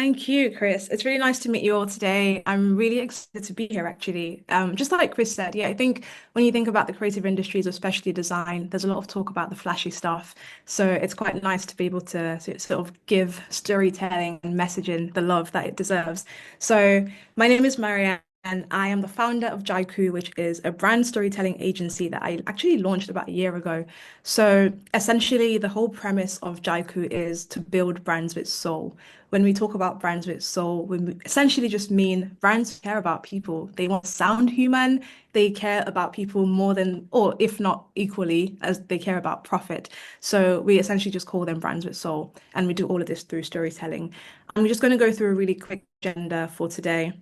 Thank you, Chris. It's really nice to meet you all today. I'm really excited to be here, actually. Just like Chris said, yeah, I think when you think about the creative industries, especially design, there's a lot of talk about the flashy stuff. So it's quite nice to be able to sort of give storytelling and messaging the love that it deserves. So my name is Marianne. And I am the founder of Jaiku, which is a brand storytelling agency that I actually launched about a year ago. So essentially, the whole premise of Jaiku is to build brands with soul. When we talk about brands with soul, we essentially just mean brands care about people. They want to sound human. They care about people more than, or if not equally, as they care about profit. So we essentially just call them brands with soul. And we do all of this through storytelling. I'm just going to go through a really quick agenda for today.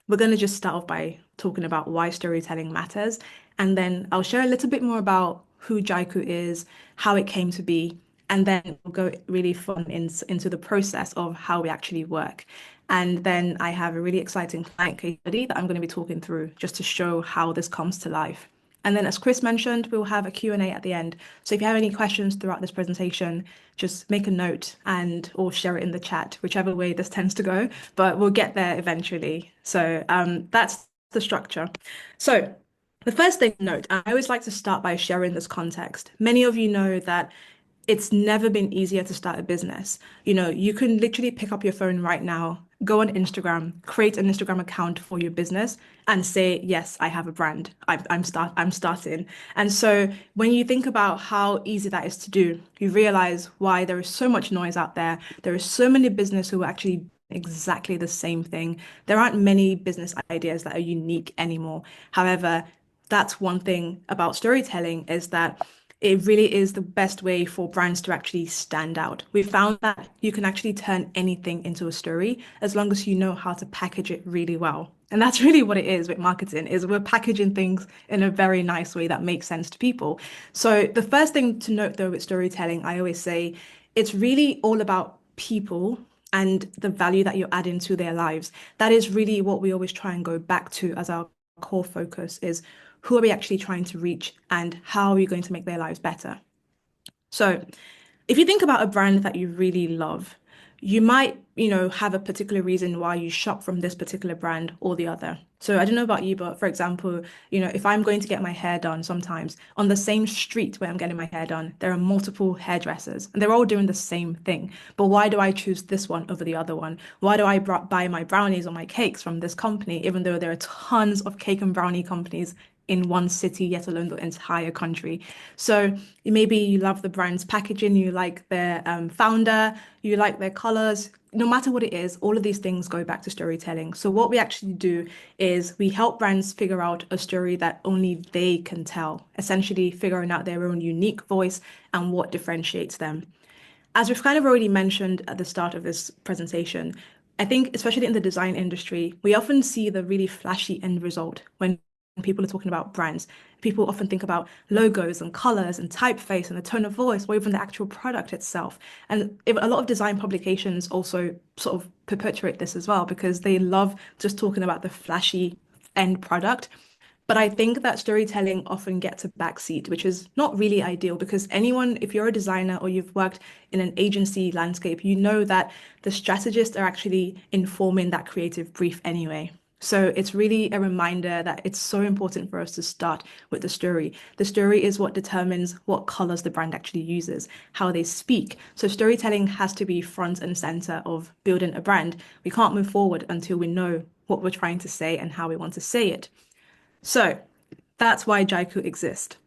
We're going to just start off by talking about why storytelling matters. And then I'll share a little bit more about who Jaiku is, how it came to be, and then we'll go really into the process of how we actually work. And then I have a really exciting client case study that I'm going to be talking through just to show how this comes to life. And then, as Chris mentioned, we'll have a Q&A at the end. So if you have any questions throughout this presentation, just make a note and or share it in the chat, whichever way this tends to go, but we'll get there eventually. So that's the structure. So the first thing to note, I always like to start by sharing this context. Many of you know that it's never been easier to start a business. You can literally pick up your phone right now, go on Instagram, create an Instagram account for your business, and say, "Yes, I have a brand. I'm starting." And so when you think about how easy that is to do, you realize why there is so much noise out there. There is so many business who are actually exactly the same thing. There aren't many business ideas that are unique anymore. However, that's one thing about storytelling is that it really is the best way for brands to actually stand out. We found that you can actually turn anything into a story as long as you know how to package it really well. And that's really what it is with marketing, is we're packaging things in a very nice way that makes sense to people. So the first thing to note though with storytelling, I always say it's really all about people and the value that you're adding to their lives. That is really what we always try and go back to as our core focus is who are we actually trying to reach and how are we going to make their lives better? So, if you think about a brand that you really love, you might, have a particular reason why you shop from this particular brand or the other. So I don't know about you, but for example, if I'm going to get my hair done sometimes on the same street where I'm getting my hair done, there are multiple hairdressers and they're all doing the same thing. But why do I choose this one over the other one? Why do I buy my brownies or my cakes from this company, even though there are tons of cake and brownie companies in one city, yet alone the entire country? So maybe you love the brand's packaging, you like their founder, you like their colors. No matter what it is, all of these things go back to storytelling. So what we actually do is we help brands figure out a story that only they can tell, essentially figuring out their own unique voice and what differentiates them. As we've kind of already mentioned at the start of this presentation, I think, especially in the design industry, we often see the really flashy end result when people are talking about brands. People often think about logos and colors and typeface and the tone of voice, or even the actual product itself. And a lot of design publications also sort of perpetuate this as well because they love just talking about the flashy end product. But I think that storytelling often gets a backseat, which is not really ideal because anyone, if you're a designer or you've worked in an agency landscape, you know that the strategists are actually informing that creative brief anyway. So it's really a reminder that it's so important for us to start with the story. The story is what determines what colors the brand actually uses, how they speak. So storytelling has to be front and center of building a brand. We can't move forward until we know what we're trying to say and how we want to say it. So that's why Jaiku exists.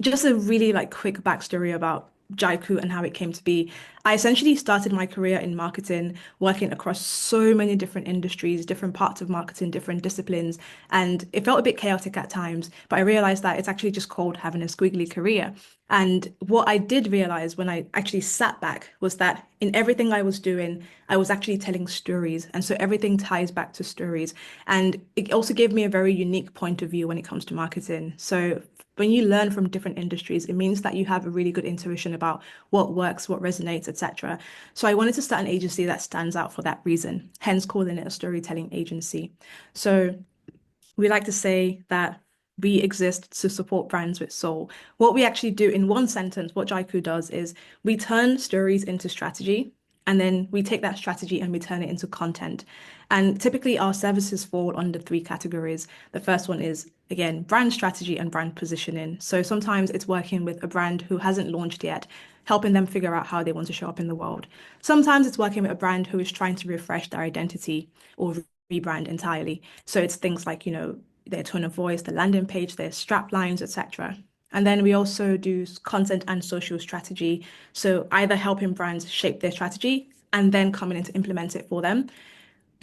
Just a really quick backstory about Jaiku and how it came to be. I essentially started my career in marketing, working across so many different industries, different parts of marketing, different disciplines, and it felt a bit chaotic at times, but I realized that it's actually just called having a squiggly career. And what I did realize when I actually sat back was that in everything I was doing, I was actually telling stories. And so everything ties back to stories. And it also gave me a very unique point of view when it comes to marketing. So when you learn from different industries, it means that you have a really good intuition about what works, what resonates, etc. So I wanted to start an agency that stands out for that reason, hence calling it a storytelling agency. So we like to say that we exist to support brands with soul. What we actually do in one sentence, what Jaiku does is we turn stories into strategy And then we take that strategy and we turn it into content. And typically, our services fall under three categories. The first one is, again, brand strategy and brand positioning. So sometimes it's working with a brand who hasn't launched yet, helping them figure out how they want to show up in the world. Sometimes it's working with a brand who is trying to refresh their identity or rebrand entirely. So it's things like, their tone of voice, the landing page, their strap lines, etc. And then we also do content and social strategy. So either helping brands shape their strategy and then coming in to implement it for them.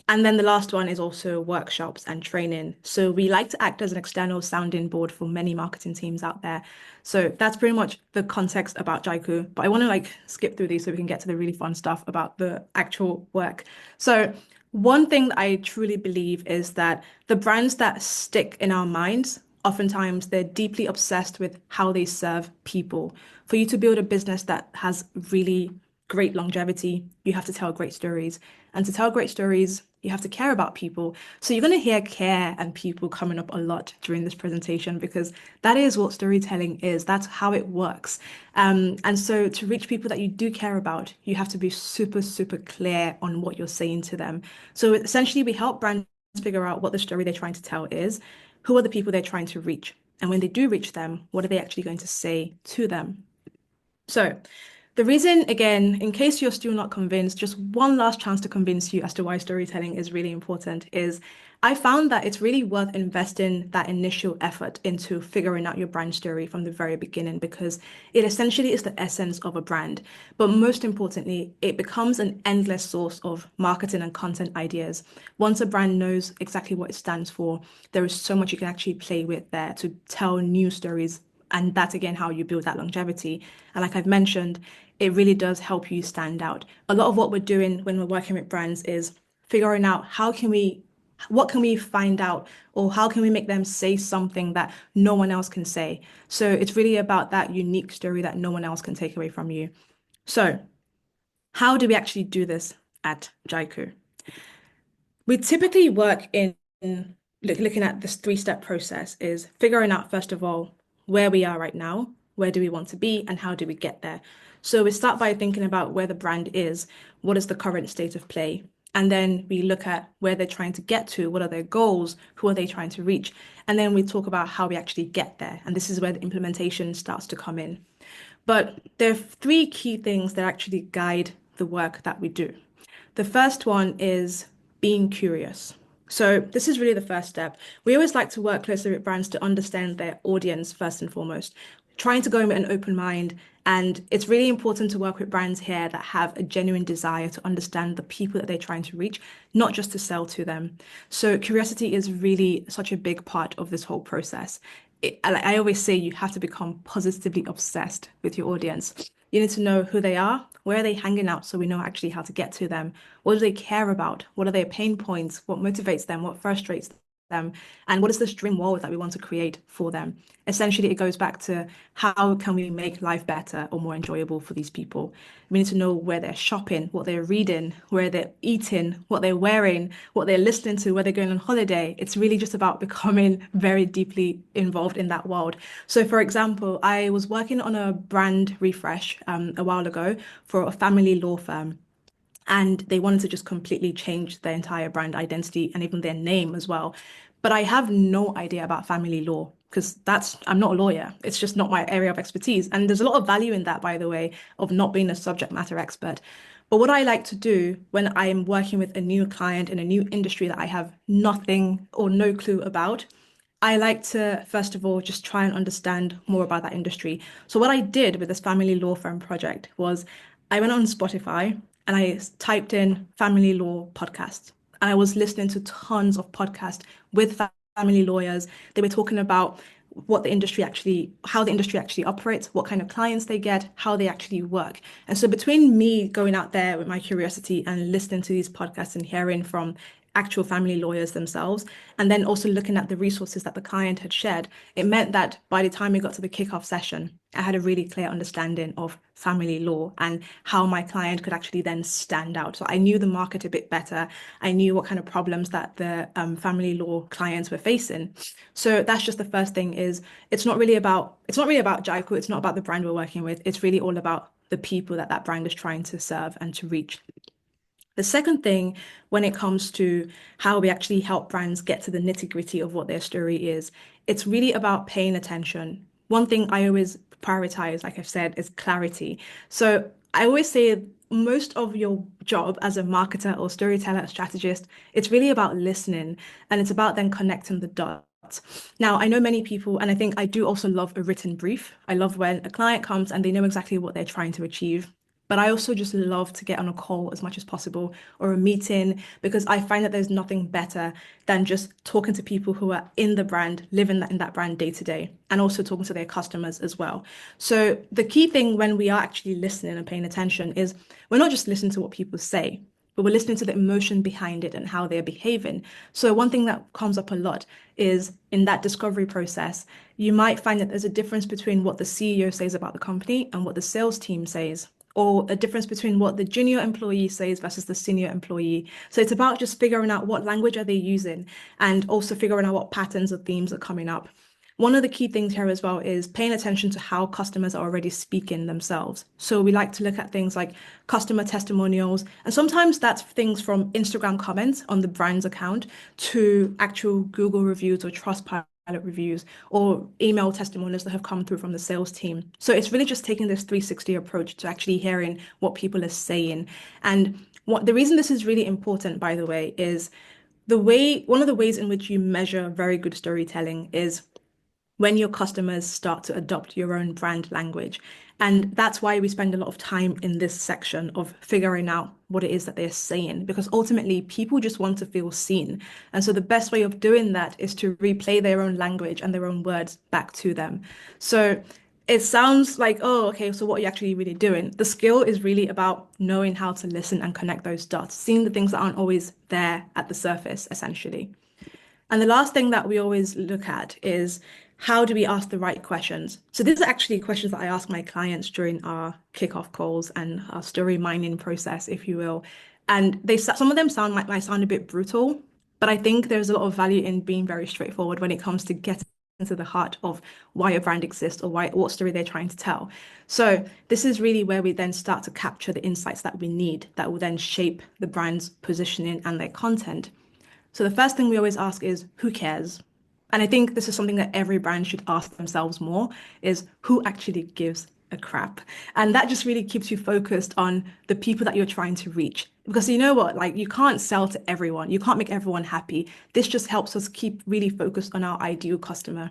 And then the last one is also workshops and training. So we like to act as an external sounding board for many marketing teams out there. So that's pretty much the context about Jaiku. But I want to skip through these so we can get to the really fun stuff about the actual work. So one thing that I truly believe is that the brands that stick in our minds, oftentimes they're deeply obsessed with how they serve people. For you to build a business that has really great longevity, you have to tell great stories. And to tell great stories, you have to care about people. So you're going to hear care and people coming up a lot during this presentation because that is what storytelling is. That's how it works. And so to reach people that you do care about, you have to be super, super clear on what you're saying to them. So essentially, we help brands figure out what the story they're trying to tell is, who are the people they're trying to reach, and when they do reach them, what are they actually going to say to them? So, the reason, again, in case you're still not convinced, just one last chance to convince you as to why storytelling is really important is I found that it's really worth investing that initial effort into figuring out your brand story from the very beginning because it essentially is the essence of a brand. But most importantly, it becomes an endless source of marketing and content ideas. Once a brand knows exactly what it stands for, there is so much you can actually play with there to tell new stories, and that's again how you build that longevity. And like I've mentioned, it really does help you stand out. A lot of what we're doing when we're working with brands is figuring out what can we find out, or how can we make them say something that no one else can say. So it's really about that unique story that no one else can take away from you. So how do we actually do this at Jaiku? We typically work in looking at this three-step process is figuring out, first of all, where we are right now, where do we want to be, and how do we get there? So we start by thinking about where the brand is, what is the current state of play, and then we look at where they're trying to get to, what are their goals, who are they trying to reach, and then we talk about how we actually get there. And this is where the implementation starts to come in. But there are three key things that actually guide the work that we do. The first one is being curious. So this is really the first step. We always like to work closely with brands to understand their audience first and foremost, trying to go in with an open mind. And it's really important to work with brands here that have a genuine desire to understand the people that they're trying to reach, not just to sell to them. So curiosity is really such a big part of this whole process. Like I always say, you have to become positively obsessed with your audience. You need to know who they are, where are they hanging out, so we know actually how to get to them. What do they care about? What are their pain points? What motivates them? What frustrates them? And what is this dream world that we want to create for them? Essentially, it goes back to how can we make life better or more enjoyable for these people? We need to know where they're shopping, what they're reading, where they're eating, what they're wearing, what they're listening to, where they're going on holiday. It's really just about becoming very deeply involved in that world. So, for example, I was working on a brand refresh a while ago for a family law firm, and they wanted to just completely change their entire brand identity and even their name as well. But I have no idea about family law because I'm not a lawyer. It's just not my area of expertise. And there's a lot of value in that, by the way, of not being a subject matter expert. But what I like to do when I am working with a new client in a new industry that I have nothing or no clue about, I like to, first of all, just try and understand more about that industry. So, what I did with this family law firm project was I went on Spotify and I typed in family law podcasts. And I was listening to tons of podcasts with family lawyers. They were talking about how the industry actually operates, what kind of clients they get, how they actually work. And so between me going out there with my curiosity and listening to these podcasts and hearing from actual family lawyers themselves, and then also looking at the resources that the client had shared, it meant that by the time we got to the kickoff session, I had a really clear understanding of family law and how my client could actually then stand out. So I knew the market a bit better. I knew what kind of problems that the family law clients were facing. So that's just the first thing is it's not really about Jaiku, it's not about the brand we're working with. It's really all about the people that that brand is trying to serve and to reach. The second thing, when it comes to how we actually help brands get to the nitty-gritty of what their story is, it's really about paying attention. One thing I always prioritize, like I've said, is clarity. So I always say most of your job as a marketer or storyteller, strategist, it's really about listening and it's about then connecting the dots. Now, I know many people, and I think I do also love a written brief. I love when a client comes and they know exactly what they're trying to achieve. But I also just love to get on a call as much as possible or a meeting because I find that there's nothing better than just talking to people who are in the brand, living in that brand day to day, and also talking to their customers as well. So the key thing when we are actually listening and paying attention is we're not just listening to what people say, but we're listening to the emotion behind it and how they're behaving. So one thing that comes up a lot is in that discovery process, you might find that there's a difference between what the CEO says about the company and what the sales team says, or a difference between what the junior employee says versus the senior employee. So it's about just figuring out what language are they using and also figuring out what patterns or themes are coming up. One of the key things here as well is paying attention to how customers are already speaking themselves. So we like to look at things like customer testimonials, and sometimes that's things from Instagram comments on the brand's account to actual Google reviews or Trustpilot reviews or email testimonials that have come through from the sales team. So it's really just taking this 360 approach to actually hearing what people are saying. And what the reason this is really important, by the way, is one of the ways in which you measure very good storytelling is when your customers start to adopt your own brand language. And that's why we spend a lot of time in this section of figuring out what it is that they're saying, because ultimately people just want to feel seen. And so the best way of doing that is to replay their own language and their own words back to them. So it sounds like, oh, okay, so what are you actually really doing? The skill is really about knowing how to listen and connect those dots, seeing the things that aren't always there at the surface, essentially. And the last thing that we always look at is how do we ask the right questions? So these are actually questions that I ask my clients during our kickoff calls and our story mining process, if you will. And some of them might sound a bit brutal, but I think there's a lot of value in being very straightforward when it comes to getting into the heart of why a brand exists or what story they're trying to tell. So this is really where we then start to capture the insights that we need that will then shape the brand's positioning and their content. So the first thing we always ask is who cares? And I think this is something that every brand should ask themselves more is who actually gives a crap? And that just really keeps you focused on the people that you're trying to reach. Because you know what, like you can't sell to everyone. You can't make everyone happy. This just helps us keep really focused on our ideal customer.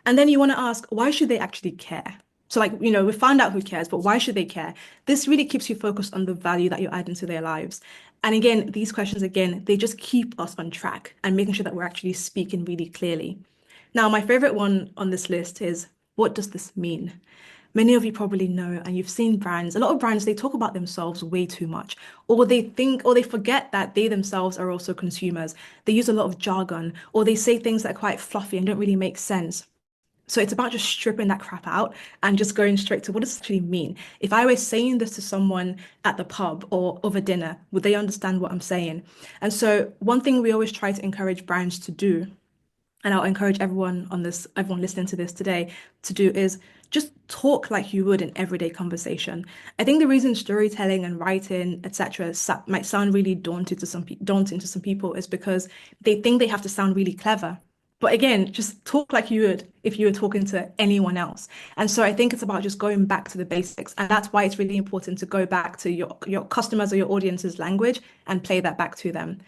And then you want to ask, why should they actually care? So like, we found out who cares, but why should they care? This really keeps you focused on the value that you're adding to their lives. And again, these questions, again, they just keep us on track and making sure that we're actually speaking really clearly. Now, my favorite one on this list is, what does this mean? Many of you probably know, and you've seen brands, a lot of brands, they talk about themselves way too much, or they think, or they forget that they themselves are also consumers. They use a lot of jargon, or they say things that are quite fluffy and don't really make sense. So it's about just stripping that crap out and just going straight to what does it actually mean? If I was saying this to someone at the pub or over dinner, would they understand what I'm saying? And so one thing we always try to encourage brands to do, and I'll encourage everyone listening to this today to do is just talk like you would in everyday conversation. I think the reason storytelling and writing, etc., might sound really daunting to some people is because they think they have to sound really clever. But again, just talk like you would if you were talking to anyone else. And so I think it's about just going back to the basics. And that's why it's really important to go back to your customers or your audience's language and play that back to them.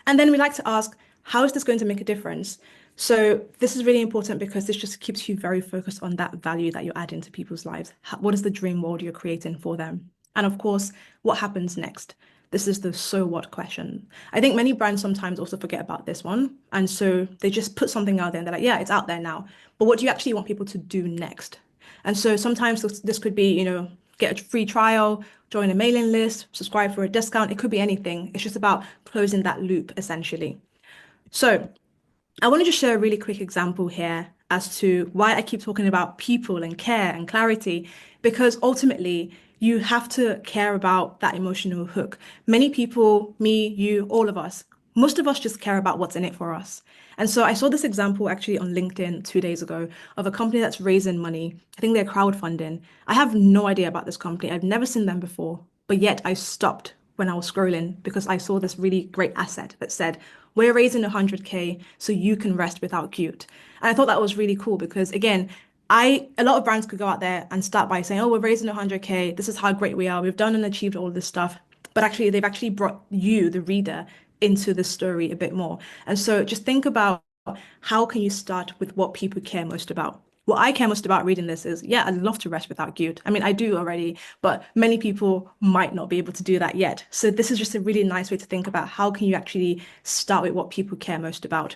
And then we like to ask, how is this going to make a difference? So this is really important because this just keeps you very focused on that value that you're adding to people's lives. What is the dream world you're creating for them? And of course, what happens next? This is the so what question. I think many brands sometimes also forget about this one. And so they just put something out there and they're like, yeah, it's out there now. But what do you actually want people to do next? And so sometimes this could be, get a free trial, join a mailing list, subscribe for a discount. It could be anything. It's just about closing that loop, essentially. So I want to just share a really quick example here as to why I keep talking about people and care and clarity, because ultimately you have to care about that emotional hook. Many people, me, you, all of us, most of us just care about what's in it for us. And so I saw this example actually on LinkedIn 2 days ago of a company that's raising money. I think they're crowdfunding. I have no idea about this company. I've never seen them before, but yet I stopped when I was scrolling because I saw this really great asset that said, we're raising 100K so you can rest without guilt. And I thought that was really cool because again, a lot of brands could go out there and start by saying, oh, we're raising 100K. This is how great we are. We've done and achieved all this stuff. But actually, they've actually brought you, the reader, into the story a bit more. And so just think about how can you start with what people care most about. What I care most about reading this is, yeah, I'd love to rest without guilt. I mean, I do already, but many people might not be able to do that yet. So this is just a really nice way to think about how can you actually start with what people care most about.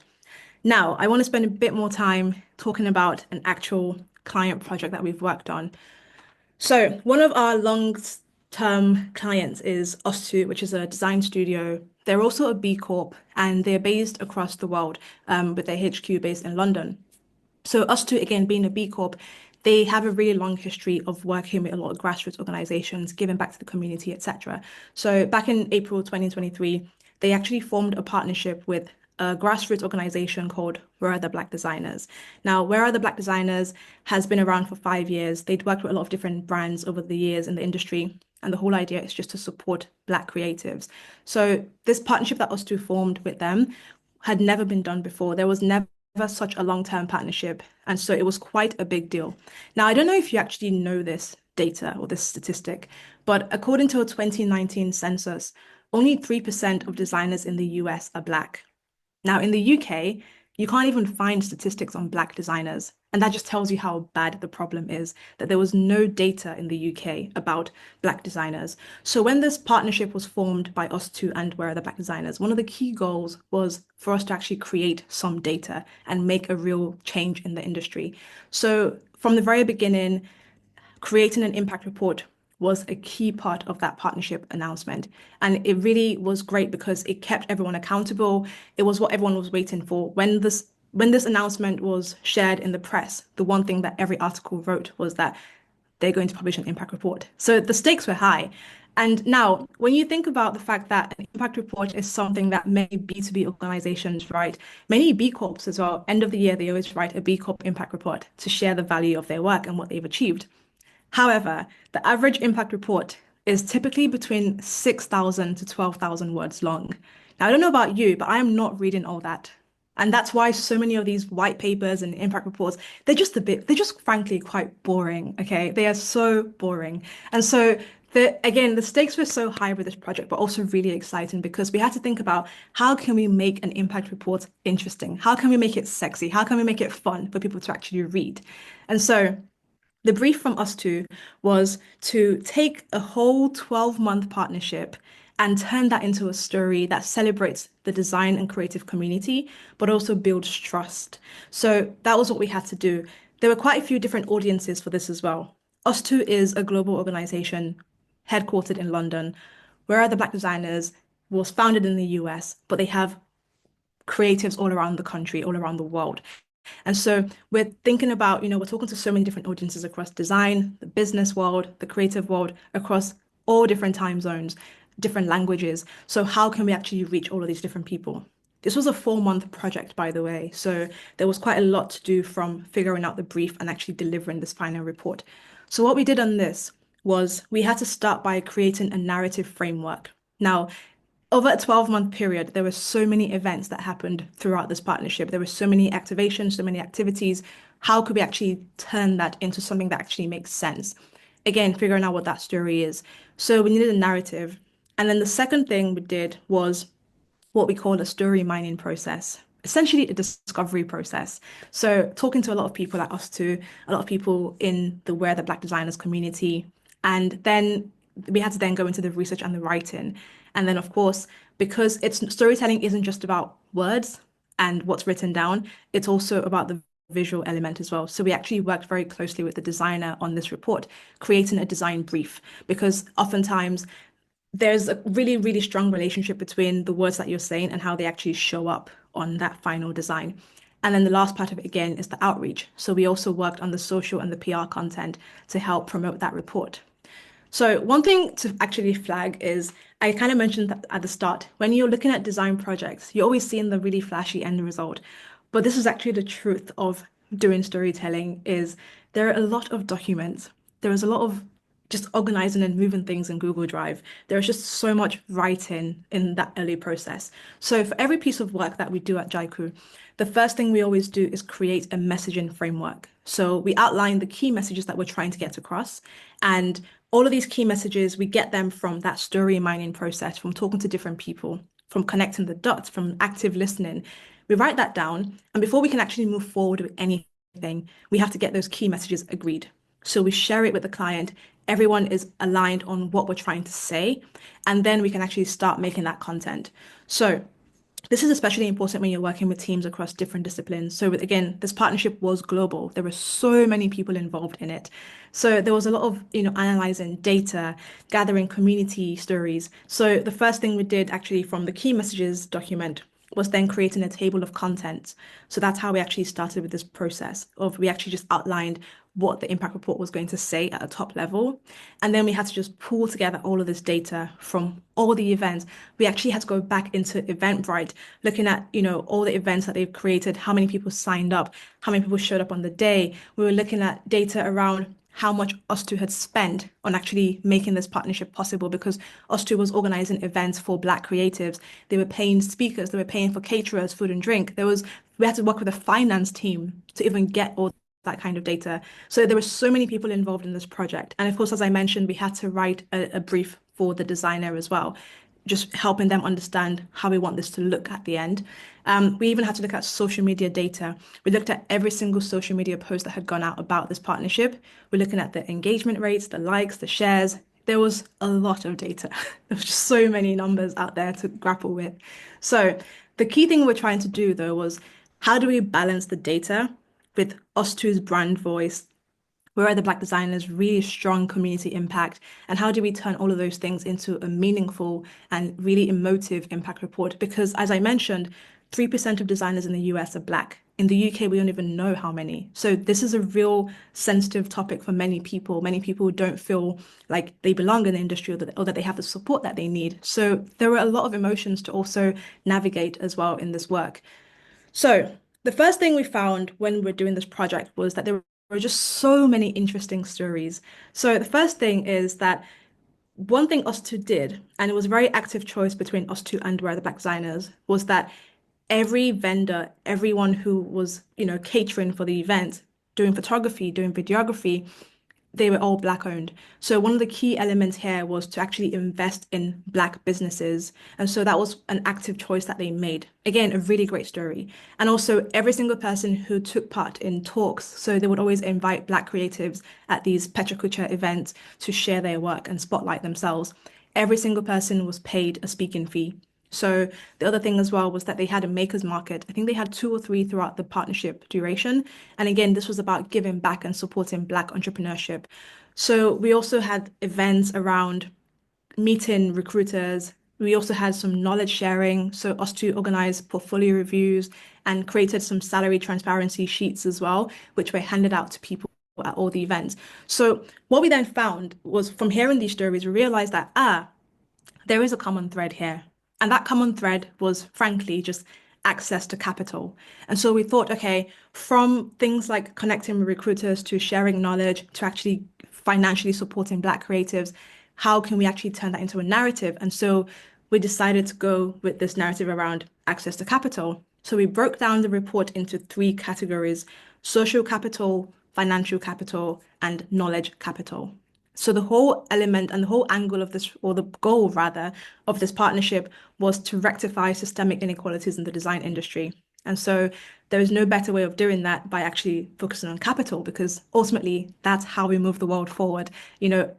Now, I want to spend a bit more time talking about an actual client project that we've worked on. So, one of our long-term clients is Us2, which is a design studio. They're also a B Corp and they're based across the world, with their HQ based in London. So Us2, again, being a B Corp, they have a really long history of working with a lot of grassroots organizations, giving back to the community, etc. So back in April 2023, they actually formed a partnership with a grassroots organization called Where Are the Black Designers? Now, Where Are the Black Designers has been around for 5 years. They'd worked with a lot of different brands over the years in the industry. And the whole idea is just to support Black creatives. So this partnership that Us2 formed with them had never been done before. There was never such a long-term partnership. And so it was quite a big deal. Now, I don't know if you actually know this data or this statistic, but according to a 2019 census, only 3% of designers in the US are Black. Now, in the UK, you can't even find statistics on Black designers. And that just tells you how bad the problem is, that there was no data in the UK about Black designers. So when this partnership was formed by Us2 and Where Are the Black Designers, one of the key goals was for us to actually create some data and make a real change in the industry. So from the very beginning, creating an impact report was a key part of that partnership announcement. And it really was great because it kept everyone accountable. It was what everyone was waiting for. When this announcement was shared in the press, the one thing that every article wrote was that they're going to publish an impact report. So the stakes were high. And now, when you think about the fact that an impact report is something that many B2B organizations write, many B Corps as well, end of the year, they always write a B Corp impact report to share the value of their work and what they've achieved. However, the average impact report is typically between 6,000 to 12,000 words long. Now, I don't know about you, but I am not reading all that. And that's why so many of these white papers and impact reports, they're just frankly quite boring, okay? They are so boring. And so again, the stakes were so high with this project, but also really exciting because we had to think about how can we make an impact report interesting? How can we make it sexy? How can we make it fun for people to actually read? And so the brief from Us2 was to take a whole 12-month partnership and turn that into a story that celebrates the design and creative community, but also builds trust. So that was what we had to do. There were quite a few different audiences for this as well. Us2 is a global organization headquartered in London. Where Are the Black Designers was founded in the US, but they have creatives all around the country, all around the world. And so we're thinking about, we're talking to so many different audiences across design, the business world, the creative world, across all different time zones, different languages. So how can we actually reach all of these different people? This was a 4-month project, by the way. So there was quite a lot to do from figuring out the brief and actually delivering this final report. So what we did on this was we had to start by creating a narrative framework. Now, over a 12-month period, there were so many events that happened throughout this partnership. There were so many activations, so many activities. How could we actually turn that into something that actually makes sense? Again, figuring out what that story is. So we needed a narrative. And then the second thing we did was what we call a story mining process, essentially a discovery process. So talking to a lot of people like Us2, a lot of people in the Where the Black Designers community, and then we had to then go into the research and the writing. And then, of course, because storytelling isn't just about words and what's written down, it's also about the visual element as well. So we actually worked very closely with the designer on this report, creating a design brief, because oftentimes there's a really, really strong relationship between the words that you're saying and how they actually show up on that final design. And then the last part of it again is the outreach. So we also worked on the social and the PR content to help promote that report. So one thing to actually flag is I kind of mentioned that at the start, when you're looking at design projects, you're always seeing the really flashy end result. But this is actually the truth of doing storytelling is there are a lot of documents. There is a lot of just organizing and moving things in Google Drive. There is just so much writing in that early process. So for every piece of work that we do at Jaiku, the first thing we always do is create a messaging framework. So we outline the key messages that we're trying to get across. And all of these key messages, we get them from that story mining process, from talking to different people, from connecting the dots, from active listening. We write that down. And before we can actually move forward with anything, we have to get those key messages agreed. So we share it with the client. Everyone is aligned on what we're trying to say. And then we can actually start making that content. So this is especially important when you're working with teams across different disciplines. So again, this partnership was global. There were so many people involved in it. So there was a lot of, analyzing data, gathering community stories. So the first thing we did actually from the key messages document was then creating a table of contents. So that's how we actually started with this process of we actually just outlined what the impact report was going to say at a top level. And then we had to just pull together all of this data from all the events. We actually had to go back into Eventbrite, looking at, all the events that they've created, how many people signed up, how many people showed up on the day. We were looking at data around how much us two had spent on actually making this partnership possible because us two was organizing events for Black creatives. They were paying speakers, they were paying for caterers, food and drink. We had to work with a finance team to even get all that kind of data. So there were so many people involved in this project. And of course, as I mentioned, we had to write a brief for the designer as well, just helping them understand how we want this to look at the end. We even had to look at social media data. We looked at every single social media post that had gone out about this partnership. We're looking at the engagement rates, the likes, the shares. There was a lot of data. There was just so many numbers out there to grapple with. So the key thing we're trying to do though was how do we balance the data with us two's brand voice, where are the Black designers, really strong community impact, and how do we turn all of those things into a meaningful and really emotive impact report? Because as I mentioned, 3% of designers in the US are Black. In the UK, we don't even know how many. So this is a real sensitive topic for many people. Many people don't feel like they belong in the industry or that they have the support that they need. So there were a lot of emotions to also navigate as well in this work. So the first thing we found when we were doing this project was that there were just so many interesting stories. So the first thing is that one thing us two did, and it was a very active choice between us two and Where the Black Designers, was that every vendor, everyone who was, catering for the event, doing photography, doing videography, they were all Black owned. So one of the key elements here was to actually invest in Black businesses. And so that was an active choice that they made. Again, a really great story. And also every single person who took part in talks. So they would always invite Black creatives at these Pecha Kucha events to share their work and spotlight themselves. Every single person was paid a speaking fee. So the other thing as well was that they had a makers market. I think they had two or three throughout the partnership duration. And again, this was about giving back and supporting Black entrepreneurship. So we also had events around meeting recruiters. We also had some knowledge sharing. So us to organize portfolio reviews and created some salary transparency sheets as well, which were handed out to people at all the events. So what we then found was from hearing these stories, we realized that, there is a common thread here. And that common thread was, frankly, just access to capital. And so we thought, okay, from things like connecting with recruiters to sharing knowledge to actually financially supporting Black creatives, how can we actually turn that into a narrative? And so we decided to go with this narrative around access to capital. So we broke down the report into three categories: social capital, financial capital, and knowledge capital. So the whole element and the whole angle of this, or the goal rather, of this partnership was to rectify systemic inequalities in the design industry. And so there is no better way of doing that by actually focusing on capital, because ultimately that's how we move the world forward.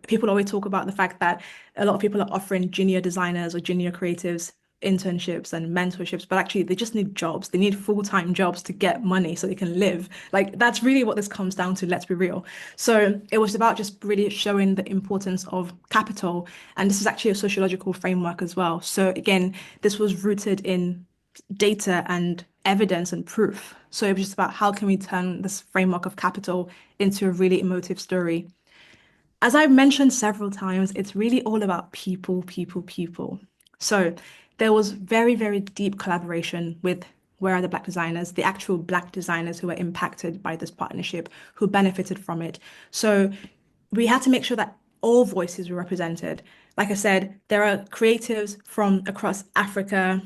People always talk about the fact that a lot of people are offering junior designers or junior creatives internships and mentorships, but actually they just need jobs. They need full-time jobs to get money so they can live. Like that's really what this comes down to, let's be real. So it was about just really showing the importance of capital. And this is actually a sociological framework as well. So again, this was rooted in data and evidence and proof. So it was just about how can we turn this framework of capital into a really emotive story. As I've mentioned several times, it's really all about people, people, people. So there was very, very deep collaboration with where are the black designers, the actual black designers who were impacted by this partnership, who benefited from it. So we had to make sure that all voices were represented. Like I said, there are creatives from across Africa,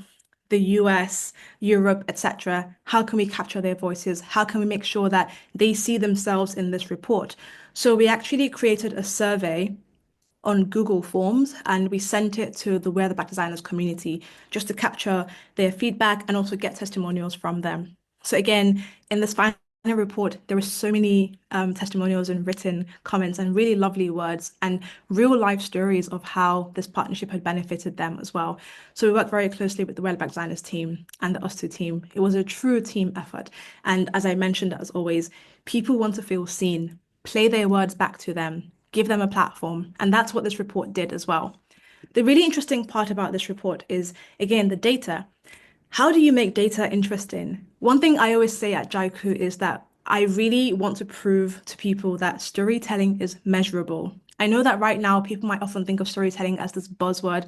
the US, Europe, etc. How can we capture their voices? How can we make sure that they see themselves in this report? So we actually created a survey on Google Forms and we sent it to the Wear the Black Designers community just to capture their feedback and also get testimonials from them. So again, in this final report, there were so many testimonials and written comments and really lovely words and real life stories of how this partnership had benefited them as well. So we worked very closely with the Wear the Black Designers team and the Us2 team. It was a true team effort. And as I mentioned, as always, people want to feel seen, play their words back to them, give them a platform. And that's what this report did as well. The really interesting part about this report is, again, the data. How do you make data interesting? One thing I always say at Jaiku is that I really want to prove to people that storytelling is measurable. I know that right now people might often think of storytelling as this buzzword.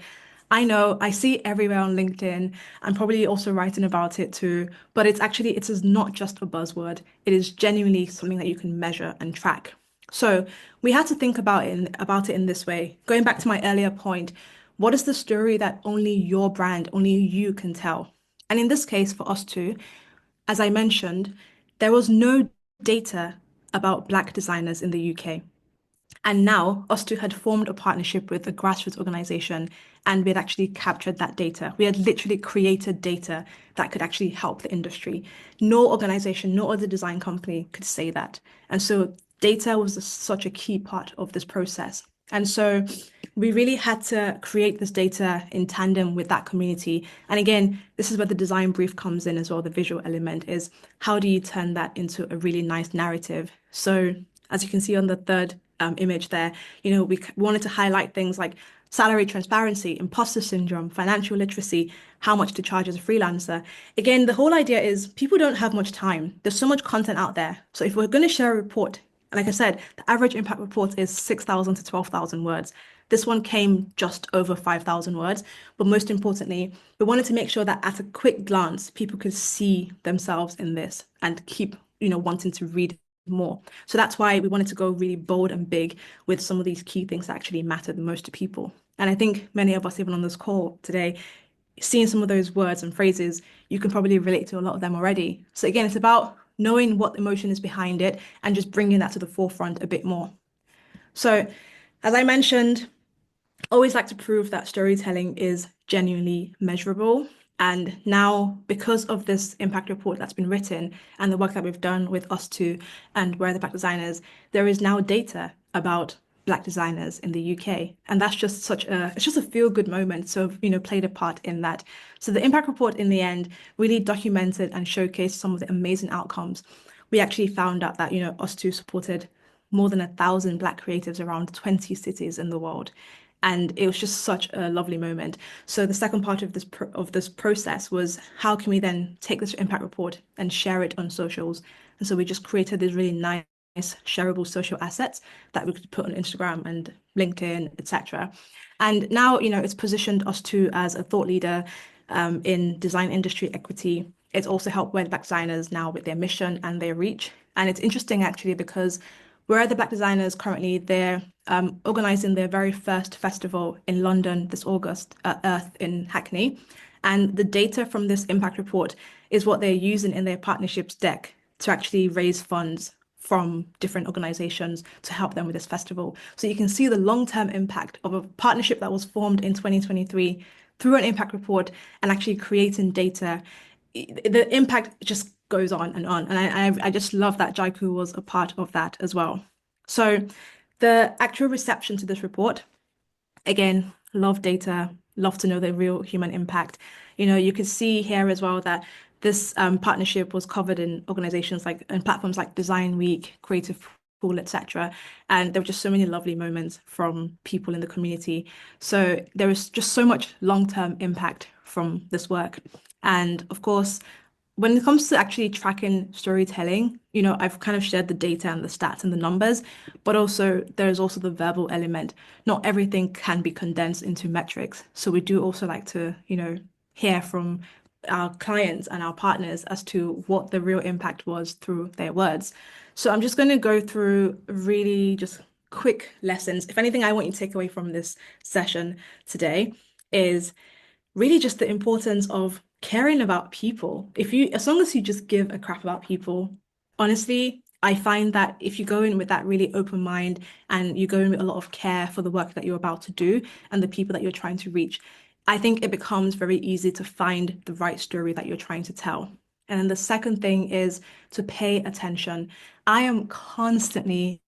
I know I see it everywhere on LinkedIn. I'm probably also writing about it too, but it is not just a buzzword. It is genuinely something that you can measure and track. So we had to think about it in this way. Going back to my earlier point, what is the story that only your brand, only you can tell? And in this case, for us too, as I mentioned, there was no data about Black designers in the UK. And now us two had formed a partnership with a grassroots organization and we had actually captured that data. We had literally created data that could actually help the industry. No organization, no other design company could say that. And so data was such a key part of this process. And so we really had to create this data in tandem with that community. And again, this is where the design brief comes in as well. The visual element is how do you turn that into a really nice narrative? So as you can see on the third image there, we wanted to highlight things like salary transparency, imposter syndrome, financial literacy, how much to charge as a freelancer. Again, the whole idea is people don't have much time. There's so much content out there. So if we're going to share a report, and like I said, the average impact report is 6,000 to 12,000 words. This one came just over 5,000 words. But most importantly, we wanted to make sure that at a quick glance, people could see themselves in this and keep, wanting to read more. So that's why we wanted to go really bold and big with some of these key things that actually matter the most to people. And I think many of us, even on this call today, seeing some of those words and phrases, you can probably relate to a lot of them already. So again, it's about knowing what emotion is behind it and just bringing that to the forefront a bit more. So, as I mentioned, always like to prove that storytelling is genuinely measurable. And now, because of this impact report that's been written and the work that we've done with us two and Where are the Black Designers, there is now data about Black designers in the UK. And that's just it's just a feel-good moment. So, played a part in that. So the impact report in the end really documented and showcased some of the amazing outcomes. We actually found out that, us two supported more than 1,000 Black creatives around 20 cities in the world. And it was just such a lovely moment. So the second part of this process was how can we then take this impact report and share it on socials? And so we just created these really nice shareable social assets that we could put on Instagram and LinkedIn, etc. And now, it's positioned us two as a thought leader in design industry equity. It's also helped Wear the Black designers now with their mission and their reach. And it's interesting actually because where are the Black designers currently? They're organising their very first festival in London this August at Earth in Hackney. And the data from this impact report is what they're using in their partnerships deck to actually raise funds from different organizations to help them with this festival. So you can see the long-term impact of a partnership that was formed in 2023 through an impact report and actually creating data. The impact just goes on and on. And I just love that Jaiku was a part of that as well. So the actual reception to this report, again, love data, love to know the real human impact. You could see here as well that this partnership was covered in organizations like and platforms like Design Week, Creative Pool, etc. And there were just so many lovely moments from people in the community. So there was just so much long-term impact from this work. And of course, when it comes to actually tracking storytelling, I've kind of shared the data and the stats and the numbers, but also there's also the verbal element. Not everything can be condensed into metrics. So we do also like to, hear from our clients and our partners as to what the real impact was through their words. So I'm just going to go through really just quick lessons. If anything, I want you to take away from this session today is really just the importance of caring about people. As long as you just give a crap about people, honestly, I find that if you go in with that really open mind and you go in with a lot of care for the work that you're about to do and the people that you're trying to reach, I think it becomes very easy to find the right story that you're trying to tell. And then the second thing is to pay attention. I am constantly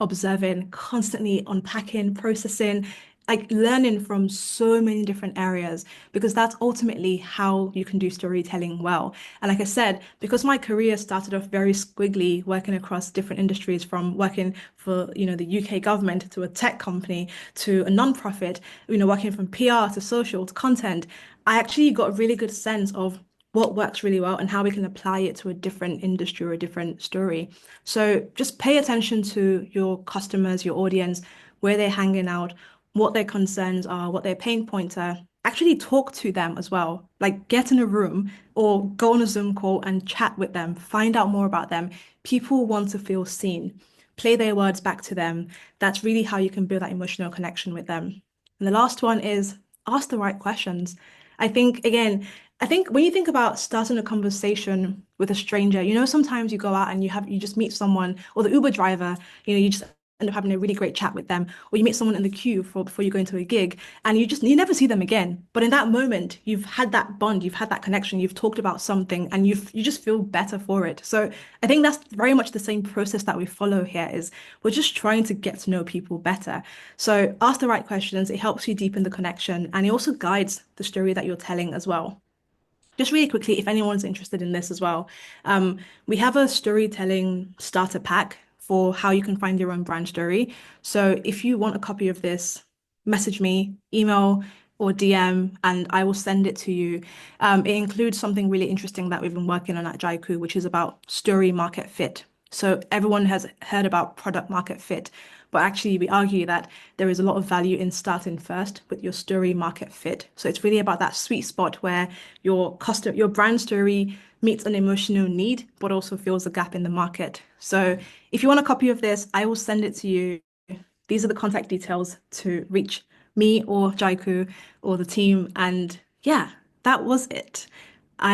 observing, constantly unpacking, processing, like learning from so many different areas because that's ultimately how you can do storytelling well. And like I said, because my career started off very squiggly, working across different industries, from working for, the UK government to a tech company to a non-profit, working from PR to social to content, I actually got a really good sense of what works really well and how we can apply it to a different industry or a different story. So just pay attention to your customers, your audience, where they're hanging out, what their concerns are, what their pain points are. Actually talk to them as well. Like get in a room or go on a Zoom call and chat with them, find out more about them. People want to feel seen. Play their words back to them. That's really how you can build that emotional connection with them. And the last one is ask the right questions. I think, again, I think when you think about starting a conversation with a stranger, sometimes you go out and you just meet someone, or the Uber driver, you just end up having a really great chat with them, or you meet someone in the queue before you go into a gig, and you never see them again. But in that moment, you've had that bond, you've had that connection, you've talked about something, and you just feel better for it. So I think that's very much the same process that we follow here. Is we're just trying to get to know people better. So ask the right questions. It helps you deepen the connection, and it also guides the story that you're telling as well. Just really quickly, if anyone's interested in this as well, um, we have a storytelling starter pack for how you can find your own brand story. So if you want a copy of this, message me, email or DM, and I will send it to you. It includes something really interesting that we've been working on at Jaiku, which is about story market fit. So everyone has heard about product market fit, but actually we argue that there is a lot of value in starting first with your story market fit. So it's really about that sweet spot where your brand story meets an emotional need, but also fills a gap in the market. So if you want a copy of this, I will send it to you. These are the contact details to reach me or Jaiku or the team. And yeah, that was it.